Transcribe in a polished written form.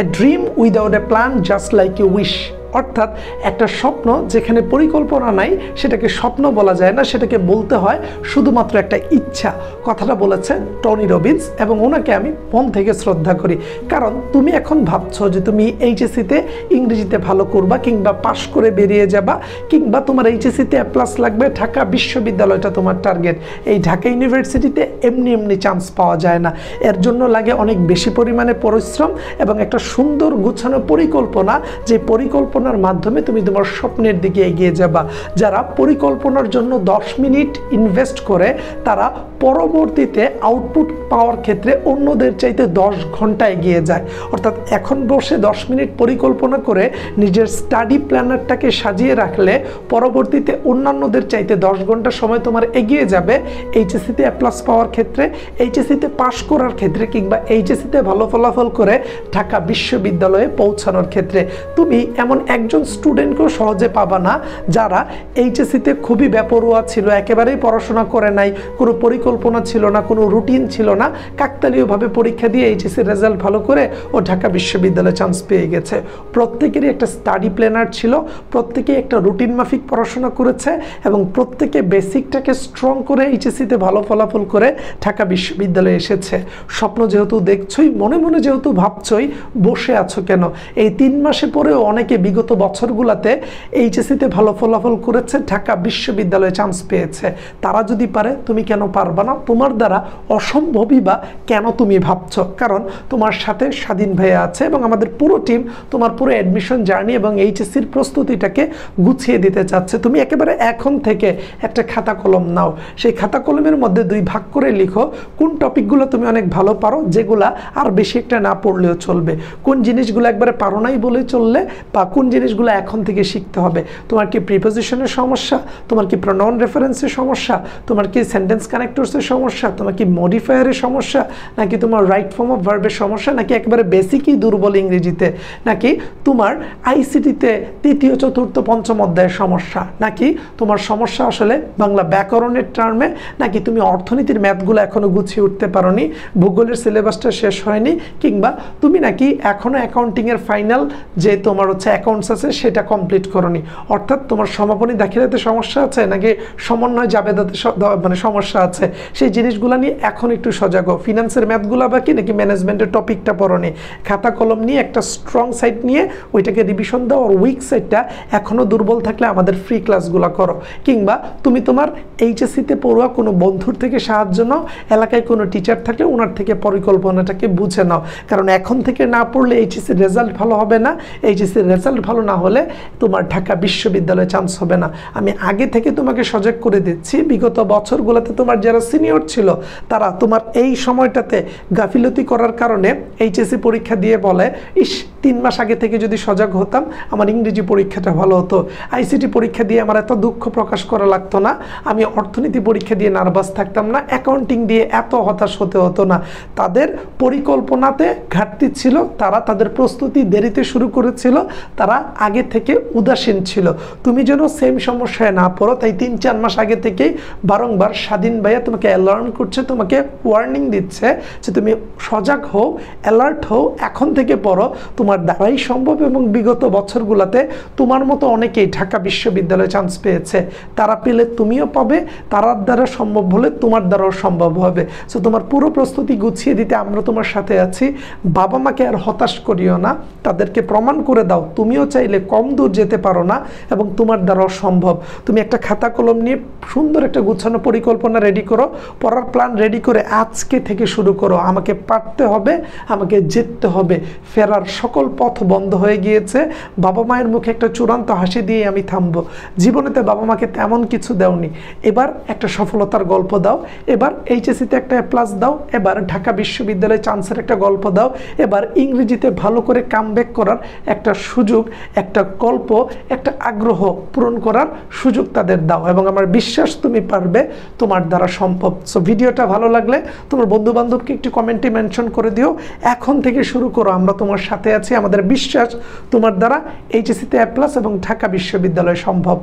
A dream without a plan just like a wish, অর্থাৎ একটা স্বপ্ন যেখানে পরিকল্পনা নাই সেটাকে স্বপ্ন বলা যায় না, সেটাকে বলতে হয় শুধুমাত্র একটা ইচ্ছা। কথাটা বলেছে টনি রবিন্স এবং ওনাকে আমি মন থেকে শ্রদ্ধা করি। কারণ তুমি এখন ভাবছো যে তুমি এইচএসসিতে ইংরেজিতে ভালো করবা, কিংবা পাশ করে বেরিয়ে যাবা, কিংবা তোমার এইচএসসিতে এ প্লাস লাগবে, ঢাকা বিশ্ববিদ্যালয়টা তোমার টার্গেট। এই ঢাকা ইউনিভার্সিটিতে এমনি এমনি চান্স পাওয়া যায় না, এর জন্য লাগে অনেক বেশি পরিমাণে পরিশ্রম এবং একটা সুন্দর গুছানো পরিকল্পনা, যে পরিকল্পনার মাধ্যমে তুমি তোমার স্বপ্নের দিকে এগিয়ে যাবা। যারা পরিকল্পনার জন্য 10 মিনিট ইনভেস্ট করে তারা পরবর্তীতে আউটপুট পাওয়ার ক্ষেত্রে অন্যদের চাইতে 10 ঘন্টা এগিয়ে যায়। অর্থাৎ এখন বসে 10 মিনিট পরিকল্পনা করে নিজের স্টাডি প্ল্যানারটাকে সাজিয়ে রাখলে পরবর্তীতে অন্যান্যদের চাইতে 10 ঘন্টা সময় তোমার এগিয়ে যাবে এইচএসসিতে এ প্লাস পাওয়ার ক্ষেত্রে, এইচএসসিতে পাশ করার ক্ষেত্রে, কিংবা এইচএসসিতে ভালো ফলাফল করে ঢাকা বিশ্ববিদ্যালয়ে পৌঁছানোর ক্ষেত্রে। তুমি এমন একজন স্টুডেন্টকেও সহজে পাবা না যারা এইচএসসিতে খুবই বেপরোয়া ছিল, একেবারেই পড়াশোনা করে নাই, কোনো পরিকল্পনা ছিল না, কোনো রুটিন ছিল না, কাকতালীয়ভাবে পরীক্ষা দিয়ে এইচএসসির রেজাল্ট ভালো করে ও ঢাকা বিশ্ববিদ্যালয়ে চান্স পেয়ে গেছে। প্রত্যেকেরই একটা স্টাডি প্ল্যানার ছিল, প্রত্যেকেই একটা রুটিন মাফিক পড়াশোনা করেছে এবং প্রত্যেকে বেসিকটাকে স্ট্রং করে এইচএসসিতে ভালো ফলাফল করে ঢাকা বিশ্ববিদ্যালয়ে এসেছে। স্বপ্ন যেহেতু দেখছই, মনে মনে যেহেতু ভাবছই, বসে আছো কেন? এই 3 মাসে পরেও অনেকে বিগত বছরগুলোতে এইচএসসিতে ভালো ফলাফল করেছে, ঢাকা বিশ্ববিদ্যালয়ে চান্স পেয়েছে। তারা যদি পারে তুমি কেন পারবা না? তোমার দ্বারা অসম্ভবই বা কেন তুমি ভাবছো? কারণ তোমার সাথে স্বাধীন ভাইয়া আছে এবং আমাদের পুরো টিম তোমার পুরো অ্যাডমিশন জার্নি এবং এইচএসসির প্রস্তুতিটাকে গুছিয়ে দিতে চাচ্ছে। তুমি একেবারে এখন থেকে একটা খাতা কলম নাও, সেই খাতা কলমের মধ্যে 2 ভাগ করে লিখো কোন টপিকগুলো তুমি অনেক ভালো পারো, যেগুলা আর বেশি একটা না পড়লেও চলবে, কোন জিনিসগুলো একবারে পারো নাই বলে চললে, বা কোন জিনিসগুলো এখন থেকে শিখতে হবে। তোমার কি প্রিপোজিশনের সমস্যা, তোমার কি প্রোনাউন রেফারেন্সের সমস্যা, তোমার কি সেন্টেন্স কানেক্টরসের সমস্যা, তোমার কি মডিফায়ারের সমস্যা, নাকি তোমার রাইট ফর্ম অফ ভার্বের সমস্যা, নাকি একেবারে বেসিকই দুর্বল ইংরেজিতে, নাকি তোমার আইসিটিতে 3য় 4র্থ 5ম অধ্যায়ের সমস্যা, নাকি তোমার সমস্যা আসলে বাংলা ব্যাকরণের টার্মে, নাকি তুমি অর্থনীতির ম্যাথগুলো এখনো গুছিয়ে উঠতে পারোনি, ভূগোলের সিলেবাসটা শেষ হয়নি, কিংবা তুমি নাকি এখনো অ্যাকাউন্টিংয়ের ফাইনাল যে তোমার অ্যাকাউন্টস আছে সেটা কমপ্লিট করনি। অর্থাৎ তোমার সমাপনী দাখিলাতে সমস্যা আছে, নাকি সমন্বয় জাবেদাতে সমস্যা আছে, সেই জিনিসগুলো নিয়ে এখন একটু সজাগ হও। ফিনান্সের ম্যাথগুলো বাকি, নাকি ম্যানেজমেন্টের টপিকটা পড়নি। খাতা কলম নিয়ে একটা স্ট্রং সাইড নিয়ে ওইটাকে রিভিশন দাও, আর উইক সাইডটা এখনও দুর্বল থাকলে আমাদের ফ্রি ক্লাসগুলো করো। কিংবা তুমি তোমার এইচএসসিতে পড়ুয়া কোনো বন্ধুর থেকে সাহায্য নাও, এলাকায় কোনো টিচার থাকলে ওনার থেকে পরিকল্পনাটাকে বুঝে নাও। কারণ এখন থেকে না পড়লে এইচএসসির রেজাল্ট ভালো হবে না, এইচএসসির রেজাল্ট ভালো না হলে তোমার ঢাকা বিশ্ববিদ্যালয়ে চান্স হবে না। আমি আগে থেকে তোমাকে সজাগ করে দিচ্ছি, বিগত বছরগুলোতে তোমার যারা সিনিয়র ছিল তারা তোমার এই সময়টাতে গাফিলতি করার কারণে এইচএসসি পরীক্ষা দিয়ে বলে, ইস 3 মাস আগে থেকে যদি সজাগ হতাম আমার ইংরেজি পরীক্ষাটা ভালো হতো, আইসিটি পরীক্ষা দিয়ে আমার এত দুঃখ প্রকাশ করা লাগতো না, আমি অর্থনীতি পরীক্ষা দিয়ে নার্ভাস থাকতাম না, অ্যাকাউন্টিং দিয়ে এত হতাশ হতে হতো না। তাদের পরিকল্পনাতে ঘাটতি ছিল, তারা তাদের প্রস্তুতি দেরিতে শুরু করেছিল, তারা আগে থেকে উদাসীন ছিল। তুমি যেন সেম সমস্যায় না পড়ো, তাই 3-4 মাস আগে থেকেই বারংবার স্বাধীন ভাইয়া তোমাকে অ্যালার্ম করছে, তোমাকে ওয়ার্নিং দিচ্ছে যে তুমি সজাগ হও, অ্যালার্ট হও, এখন থেকে পড়ো, তোমার দ্বারাই সম্ভব। এবং বিগত বছরগুলোতে তোমার মতো অনেকেই ঢাকা বিশ্ববিদ্যালয়ে চান্স পেয়েছে, তারা পেলে তুমিও পাবে, তারার দ্বারা সম্ভব হলে তোমার দ্বারাও সম্ভব হবে। সো তোমার পুরো প্রস্তুতি গুছিয়ে দিতে আমরা তোমার সাথে আছি। বাবা মাকে আর হতাশ করিও না, তাদেরকে প্রমাণ করে দাও তুমিও চাইলে কম দূর যেতে পারো না এবং তোমার দ্বারাও সম্ভব। তুমি একটা খাতা কলম নিয়ে সুন্দর একটা গুছানো পরিকল্পনা রেডি করো, পড়ার প্ল্যান রেডি করে আজকে থেকে শুরু করো। আমাকে পারতে হবে, আমাকে জিততে হবে, ফেরার সকল পথ বন্ধ হয়ে গিয়েছে। বাবা মায়ের মুখে একটা চূড়ান্ত হাসি দিয়ে আমি থামবো। জীবনেতে বাবা মাকে তেমন কিছু দাওনি, এবার একটা সফলতার গল্প দাও, এবার এইচএসসিতে একটা প্লাস দাও, এবার ঢাকা বিশ্ববিদ্যালয়ে চান্সের একটা গল্প দাও, এবার ইংরেজিতে ভালো করে কামব্যাক করার একটা সুযোগ, একটা গল্প, একটা আগ্রহ পূরণ করার সুযোগ তাদের দাও এবং আমার বিশ্বাস তুমি পারবে, তোমার দ্বারা সম্ভব। সো ভিডিওটা ভালো লাগলে তোমার বন্ধু বান্ধবকে একটু কমেন্টে মেনশন করে দিও। এখন থেকে শুরু করো, আমরা তোমার সাথে আছি। আমাদের বিশ্বাস তোমার দ্বারা এইচএসসিতে এ প্লাস এবং ঢাকা বিশ্ববিদ্যালয় সম্ভব।